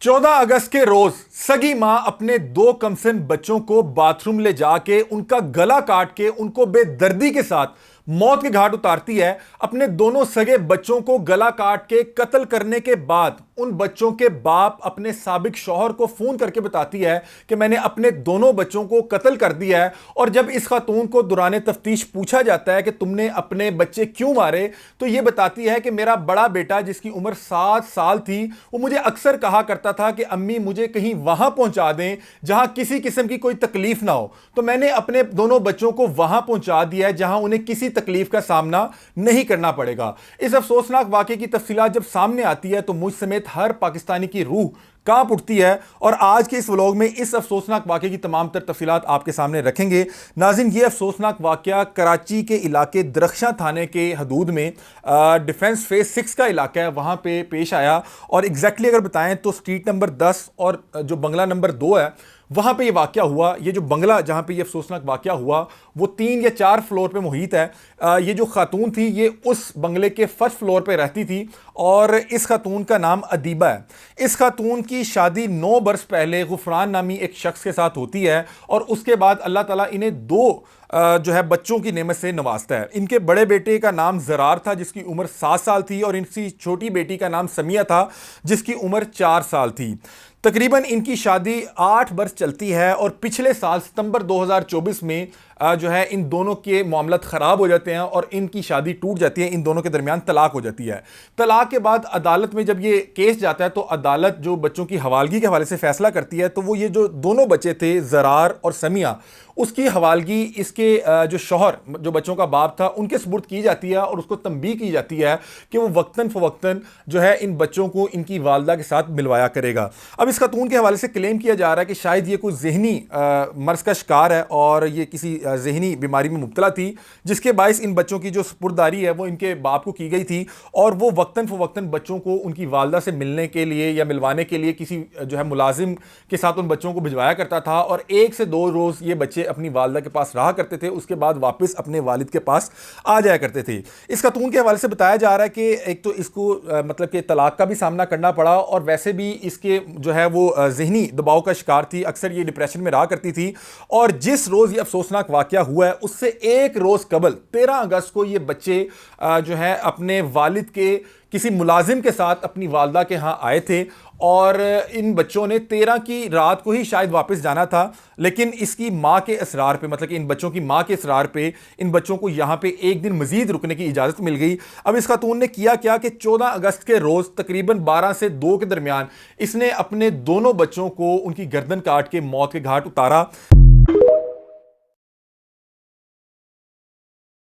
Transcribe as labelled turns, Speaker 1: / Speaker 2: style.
Speaker 1: 14 अगस्त के रोज सगी मां अपने दो कमसिन बच्चों को बाथरूम ले जाके उनका गला काट के उनको बेदर्दी के साथ मौत के घाट उतारती है। अपने दोनों सगे बच्चों को गला काट के कत्ल करने के बाद उन बच्चों के बाप अपने साबिक शौहर को फोन करके बताती है कि मैंने अपने दोनों बच्चों को कत्ल कर दिया है। और जब इस खातून को दौरान तफ्तीश पूछा जाता है कि तुमने अपने बच्चे क्यों मारे, तो यह बताती है कि मेरा बड़ा बेटा जिसकी उम्र 7 साल थी वो मुझे अक्सर कहा करता था कि अम्मी मुझे कहीं वहां पहुंचा दें जहां किसी किस्म की कोई तकलीफ ना हो। तो मैंने अपने दोनों बच्चों को वहां पहुंचा दिया है जहां उन्हें किसी तकलीफ का सामना नहीं करना पड़ेगा। इस अफसोसनाक वाकये की तफसीलात जब सामने आती है तो मुझ समेत हर पाकिस्तानी की रूह कांप उठती है। और आज के इस व्लॉग में इस अफसोसनाक वाकये की तमाम तर तफसीलात आपके सामने रखेंगे। नाज़रीन, ये अफसोसनाक वाकया कराची के इलाके दरख्शां थाने के हदूद में डिफेंस फेज 6 का इलाका है, वहाँ पे पेश आया। और एग्जैक्टली अगर बताएं तो स्ट्रीट नंबर 10 और जो बंगला नंबर 2 है वहाँ पे ये वाकया हुआ। ये जो बंगला जहाँ पे ये अफसोसनाक वाकया हुआ वो 3 या 4 फ्लोर पे मुहित है। ये जो खातून थी ये उस बंगले के फर्स्ट फ्लोर पे रहती थी और इस खातून का नाम अदीबा है। इस खातून की शादी 9 बरस पहले गुफरान नामी एक शख्स के साथ होती है और उसके बाद अल्लाह ताला इन्हें 2 जो है बच्चों की नेमत से नवाजता है। इनके बड़े बेटे का नाम ज़रार था जिसकी उम्र 7 साल थी और इनकी छोटी बेटी का नाम समिया था जिसकी उम्र 4 साल थी। तकरीबन इनकी शादी 8 बरस चलती है और पिछले साल सितंबर 2024 में जो है इन दोनों के मामलात ख़राब हो जाते हैं और इनकी शादी टूट जाती है। इन दोनों के दरमियान तलाक हो जाती है। तलाक के बाद अदालत में जब ये केस जाता है तो अदालत जो बच्चों की हवालगी के हवाले से फैसला करती है तो वो ये जो दोनों बच्चे थे ज़रार और समिया उसकी हवालगी इसके जो शौहर जो बच्चों का बाप था उनके सुपुर्द की जाती है और उसको तंबीह की जाती है कि वो वक्तन फ़वक्तन जो है इन बच्चों को इनकी वालदा के साथ मिलवाया करेगा। अब इस खातून के हवाले से क्लेम किया जा रहा है कि शायद ये कोई जहनी मर्ज का शिकार है और ये किसी जहनी बीमारी में मुब्तला थी जिसके बायस इन बच्चों की जो सुपुर्दारी है वो इनके बाप को की गई थी और वो वक्तन फ़वक्तन बच्चों को उनकी वालदा से मिलने के लिए या मिलवाने के लिए किसी जो है मुलाजिम के साथ उन बच्चों को भिजवाया करता था और 1 से 2 रोज़ ये बच्चे अपनी वालदा के पास रहा करते थे, उसके बाद वापस अपने वालिद के पास आ जाया करते थे। इस खातून के हवाले से बताया जा रहा है कि एक तो इसको मतलब कि तलाक का भी सामना करना पड़ा और वैसे भी इसके जो है वो ज़हनी दबाव का शिकार थी। अक्सर ये डिप्रेशन में रहा करती थी और जिस रोज़ ये अफसोसनाक वाकया हुआ है उससे एक रोज़ कबल 13 अगस्त को ये बच्चे जो है अपने वालिद के किसी मुलाजिम के साथ अपनी वालदा के यहाँ आए थे और इन बच्चों ने 13 की रात को ही शायद वापस जाना था, लेकिन इसकी माँ के इसरार पे मतलब कि इन बच्चों की माँ के इसरार पे इन बच्चों को यहाँ पे एक दिन मजीद रुकने की इजाज़त मिल गई। अब इस खातून ने किया क्या कि 14 अगस्त के रोज़ तकरीबन 12 से 2 के दरमियान इसने अपने दोनों बच्चों को उनकी गर्दन काट के मौत के घाट उतारा।